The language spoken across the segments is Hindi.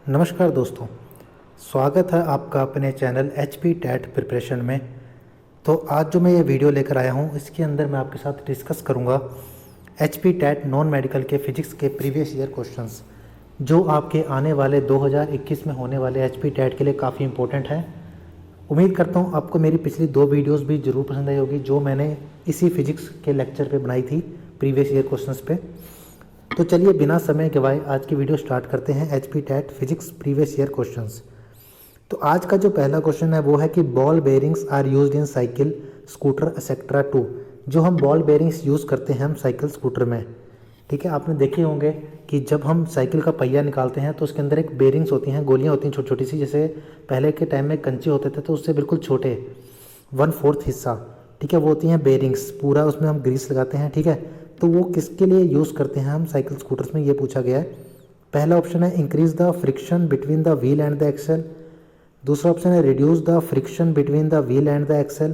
नमस्कार दोस्तों, स्वागत है आपका अपने चैनल HP टैट प्रिपरेशन में। तो आज जो मैं ये वीडियो लेकर आया हूँ, इसके अंदर मैं आपके साथ डिस्कस करूँगा HP टैट नॉन मेडिकल के फिजिक्स के प्रीवियस ईयर क्वेश्चंस, जो आपके आने वाले 2021 में होने वाले HP टैट के लिए काफ़ी इंपॉर्टेंट है। उम्मीद करता हूँ आपको मेरी पिछली 2 वीडियोस भी ज़रूर पसंद आई होगी, जो मैंने इसी फिजिक्स के लेक्चर पे बनाई थी, प्रीवियस ईयर क्वेश्चंस पे। तो चलिए बिना समय गवाए आज की वीडियो स्टार्ट करते हैं। HP TET physics previous year questions. तो आज का जो पहला क्वेश्चन है वो है कि ball bearings are used in cycle, scooter etcetera too. जो हम बॉल बेयरिंग्स यूज़ करते हैं हम साइकिल, स्कूटर में, ठीक है। आपने देखे होंगे कि जब हम साइकिल का पहिया निकालते हैं तो उसके अंदर एक बेयरिंग्स होती हैं, गोलियाँ होती हैं छोटी छोटी सी, जैसे पहले के टाइम में कंचे होते थे तो उससे बिल्कुल छोटे 1/4 हिस्सा, ठीक है, वो होती हैं बेयरिंग्स। पूरा उसमें हम ग्रीस लगाते हैं, ठीक है। तो वो किसके लिए यूज़ करते हैं हम साइकिल, स्कूटर्स में, ये पूछा गया है। पहला ऑप्शन है increase the friction between the wheel and the axle. दूसरा ऑप्शन है reduce the friction between the wheel and the axle.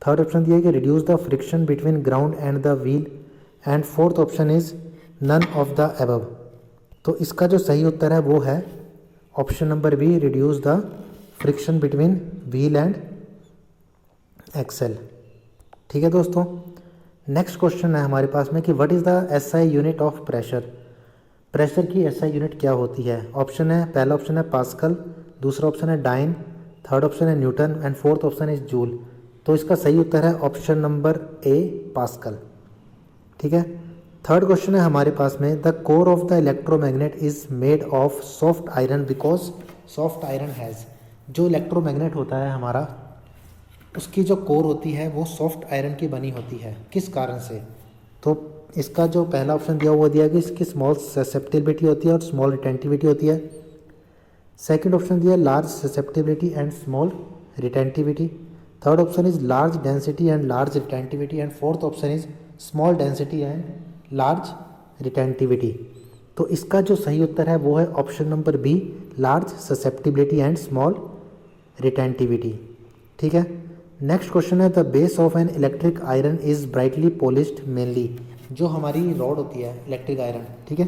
Third option दिया है कि reduce the friction between ground and the wheel. And fourth option is none of the above. तो इसका जो सही उत्तर है वो है option number B, reduce the friction between wheel and axle, ठीक है दोस्तों। नेक्स्ट क्वेश्चन है हमारे पास में कि what is the SI unit of pressure. Pressure की SI यूनिट क्या होती है। ऑप्शन है, पहला ऑप्शन है पास्कल, दूसरा ऑप्शन है डाइन, थर्ड ऑप्शन है Newton and fourth option is joule. तो इसका सही उत्तर है ऑप्शन नंबर ए, पास्कल, ठीक है। थर्ड क्वेश्चन है हमारे पास में the core of the electromagnet is made of soft iron because soft iron has. जो इलेक्ट्रोमैग्नेट होता है हमारा, उसकी जो कोर होती है वो सॉफ्ट आयरन की बनी होती है, किस कारण से। तो इसका जो पहला ऑप्शन दिया हुआ दिया कि इसकी स्मॉल ससेप्टिबिलिटी होती है और स्मॉल रिटेंटिविटी होती है। सेकंड ऑप्शन दिया large susceptibility and small retentivity. Third option is large density and large retentivity and fourth option is small density and large retentivity. तो इसका जो सही उत्तर है वो है option number B, large susceptibility and small retentivity, ठीक है। नेक्स्ट क्वेश्चन है the base of an electric iron is brightly polished mainly. जो हमारी रॉड होती है इलेक्ट्रिक आयरन, ठीक है,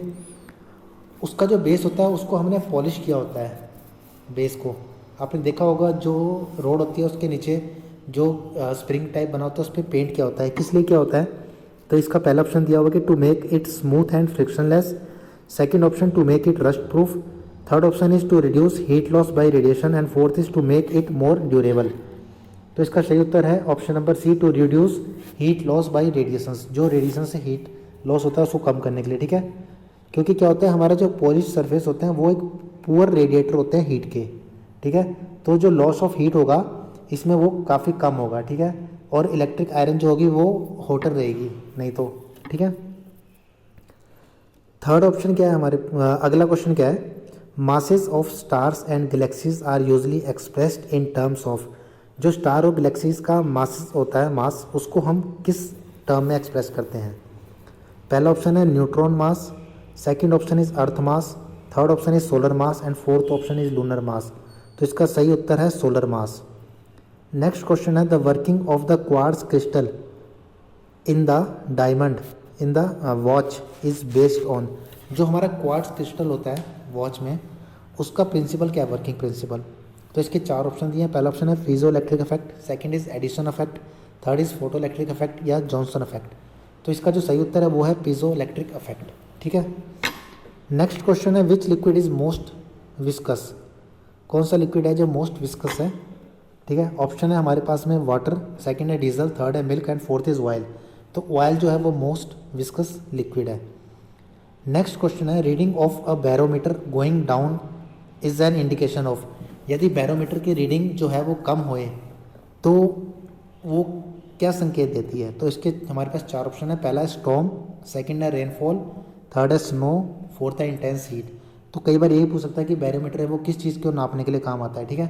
उसका जो बेस होता है उसको हमने पॉलिश किया होता है। बेस को आपने देखा होगा, जो रॉड होती है उसके नीचे जो स्प्रिंग टाइप बना होता है उस पर पेंट किया होता है। किस लिए किया होता है। तो इसका पहला ऑप्शन दिया हुआ कि to make it smooth and frictionless. Second option to make it rust proof. Third option is to reduce heat loss by radiation and fourth is to make it more durable. तो इसका सही उत्तर है option number C, to reduce heat loss by radiations. जो रेडिएशन से हीट लॉस होता है उसको कम करने के लिए, ठीक है। क्योंकि क्या होता है, हमारा जो पॉलिश सरफेस होते हैं वो एक पुअर रेडिएटर होते हैं हीट के, ठीक है। तो जो लॉस ऑफ हीट होगा इसमें वो काफ़ी कम होगा, ठीक है। और इलेक्ट्रिक आयरन जो होगी वो हॉटर रहेगी नहीं तो, ठीक है। थर्ड ऑप्शन क्या है हमारे, अगला क्वेश्चन क्या है, masses of stars and galaxies are usually expressed in terms of. जो स्टार और गैलेक्सीज का मास होता है, मास, उसको हम किस टर्म में एक्सप्रेस करते हैं। पहला ऑप्शन है neutron mass, second option is earth mass, third option is solar mass and fourth option is lunar mass. तो इसका सही उत्तर है सोलर मास। नेक्स्ट क्वेश्चन है the working of the quartz crystal in the diamond in the watch is based on. जो हमारा क्वार्ट्ज क्रिस्टल होता है वॉच में, उसका प्रिंसिपल क्या है, वर्किंग प्रिंसिपल। तो इसके 4 ऑप्शन दिए हैं। पहला ऑप्शन है piezo electric effect, second is Edison effect, third is photo electric effect या जॉनसन इफेक्ट। तो इसका जो सही उत्तर है वो है पीजो इलेक्ट्रिक इफेक्ट, ठीक है। नेक्स्ट क्वेश्चन है विच लिक्विड इज मोस्ट विस्कस। कौन सा लिक्विड है जो मोस्ट विस्कस है, ठीक है। ऑप्शन है हमारे पास में वाटर, सेकंड है डीजल, थर्ड है milk and fourth is oil. तो ऑयल जो है वो मोस्ट विस्कस लिक्विड है। नेक्स्ट क्वेश्चन है reading of a barometer going down is an indication of. यदि बैरोमीटर की रीडिंग जो है वो कम होए तो वो क्या संकेत देती है। तो इसके हमारे पास 4 ऑप्शन है। पहला है स्टॉर्म, सेकंड है रेनफॉल, थर्ड है स्नो, फोर्थ है इंटेंस हीट। तो कई बार यही पूछ सकता है कि बैरोमीटर है वो किस चीज़ को नापने के लिए काम आता है, ठीक है।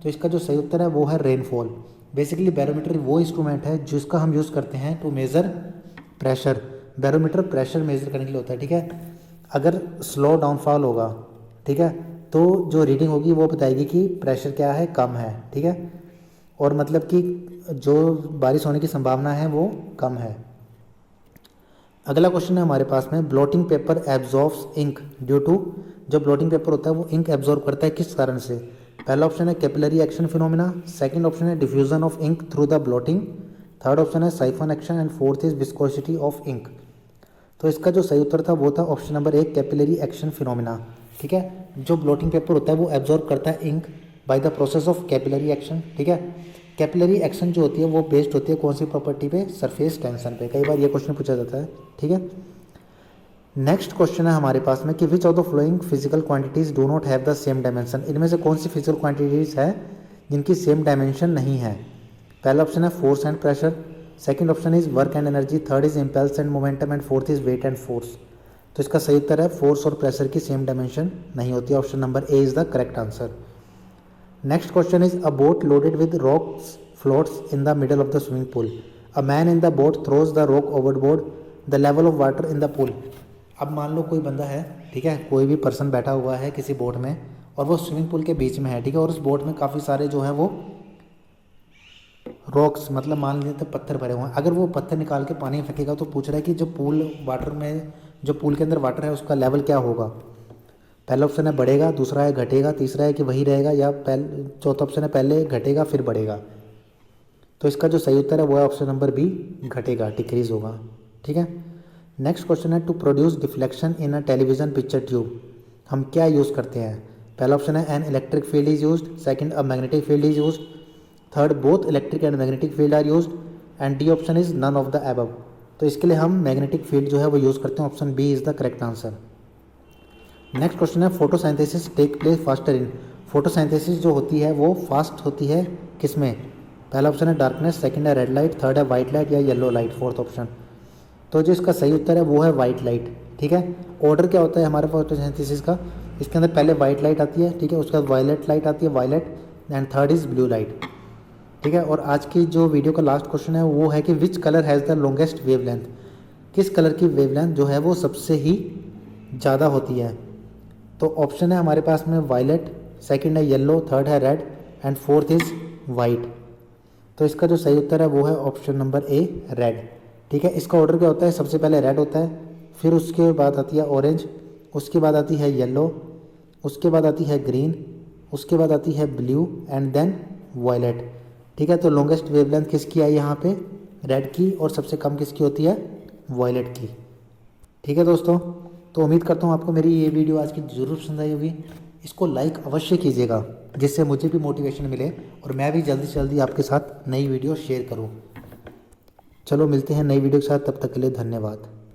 तो इसका जो सही उत्तर है वो है रेनफॉल। बेसिकली बैरोमीटर वो इंस्ट्रूमेंट है जिसका हम यूज़ करते हैं to measure pressure. Barometer pressure measure करने के लिए होता है, ठीक है। अगर स्लो डाउनफॉल होगा, ठीक है, तो जो रीडिंग होगी वो बताएगी कि प्रेशर क्या है, कम है, ठीक है। और मतलब कि जो बारिश होने की संभावना है वो कम है। अगला क्वेश्चन है हमारे पास में blotting paper absorbs ink due to जो ब्लॉटिंग पेपर होता है वो इंक एब्जॉर्ब करता है किस कारण से? पहला ऑप्शन है capillary action phenomena, second option है diffusion of ink through the blotting, third option है siphon action and fourth is viscosity of ink. तो इसका जो सही उत्तर था वो था option number 1 capillary action phenomena. ठीक है, जो ब्लॉटिंग पेपर होता है वो एब्जॉर्ब करता है ink by the process of capillary action. ठीक है, कैपिलरी एक्शन जो होती है वो बेस्ड होती है कौन सी प्रॉपर्टी पे? सरफेस टेंशन पे। कई बार ये क्वेश्चन पूछा जाता है। ठीक है, नेक्स्ट क्वेश्चन है हमारे पास में कि which of the flowing physical quantities do not have the same dimension. इनमें से कौन सी फिजिकल क्वांटिटीज है जिनकी सेम डायमेंशन नहीं है? पहला ऑप्शन है force and pressure, second option is work and energy, third is impulse and momentum and fourth is weight and force. तो इसका सही उत्तर है फोर्स और प्रेशर की सेम डायमेंशन नहीं होती। Option number A is the correct answer. Next question is a boat loaded with rocks floats in the middle of the swimming pool, a man in the boat throws the rock overboard, the level of water in the pool. अब मान लो कोई बंदा है, ठीक है, कोई भी पर्सन बैठा हुआ है किसी बोट में और वो स्विमिंग पूल के बीच में है। ठीक है, और उस बोट में काफ़ी सारे जो है वो रॉक्स, मतलब मान लीजिए तो पत्थर भरे हुए हैं। अगर वो पत्थर निकाल के पानी में फेंकेगा तो पूछ रहा है कि जो पूल वाटर में, जो पूल के अंदर वाटर है उसका लेवल क्या होगा? पहला ऑप्शन है बढ़ेगा, दूसरा है घटेगा, तीसरा है कि वही रहेगा, या चौथा ऑप्शन है पहले घटेगा फिर बढ़ेगा। तो इसका जो सही उत्तर है वो है ऑप्शन नंबर बी, घटेगा, डिक्रीज होगा। ठीक है, नेक्स्ट क्वेश्चन है to produce deflection in a television picture tube हम क्या यूज़ करते हैं? पहला ऑप्शन है an electric field is used, second a magnetic field is used, third both electric and magnetic field are used and D option is none of the above. तो इसके लिए हम मैग्नेटिक फील्ड जो है वो यूज़ करते हैं। Option B is the correct answer. Next question है photosynthesis take place faster in. Photosynthesis जो होती है वो फास्ट होती है किस में? पहला ऑप्शन है डार्कनेस, सेकंड है रेड लाइट, थर्ड है वाइट लाइट या येलो लाइट, फोर्थ ऑप्शन। तो जो इसका सही उत्तर है वो है वाइट लाइट। ठीक है, ऑर्डर क्या होता है हमारे फोटोसिंथेसिस का? इसके अंदर पहले वाइट लाइट आती है, ठीक है, उसके बाद वायलेट लाइट आती है, violet, and third is blue light. ठीक है, और आज की जो वीडियो का लास्ट क्वेश्चन है वो है कि which colour has the longest wavelength. किस कलर की वेवलेंथ जो है वो सबसे ही ज़्यादा होती है? तो ऑप्शन है हमारे पास में वायलेट, सेकंड है येलो, थर्ड है red and fourth is white. तो इसका जो सही उत्तर है वो है ऑप्शन नंबर ए, रेड। ठीक है, इसका ऑर्डर क्या होता है? सबसे पहले रेड होता है, फिर उसके बाद आती है ऑरेंज, उसके बाद आती है येलो, उसके बाद आती है ग्रीन, उसके बाद आती है ब्लू एंड देन वायलेट। ठीक है, तो लॉन्गेस्ट वेवलेंथ किसकी आई यहाँ पे? रेड की, और सबसे कम किसकी होती है? वायलेट की। ठीक है दोस्तों, तो उम्मीद करता हूँ आपको मेरी ये वीडियो आज की ज़रूर पसंद आई होगी। इसको लाइक अवश्य कीजिएगा जिससे मुझे भी मोटिवेशन मिले और मैं भी जल्दी से जल्दी आपके साथ नई वीडियो शेयर करूँ। चलो मिलते हैं नई वीडियो के साथ, तब तक के लिए धन्यवाद।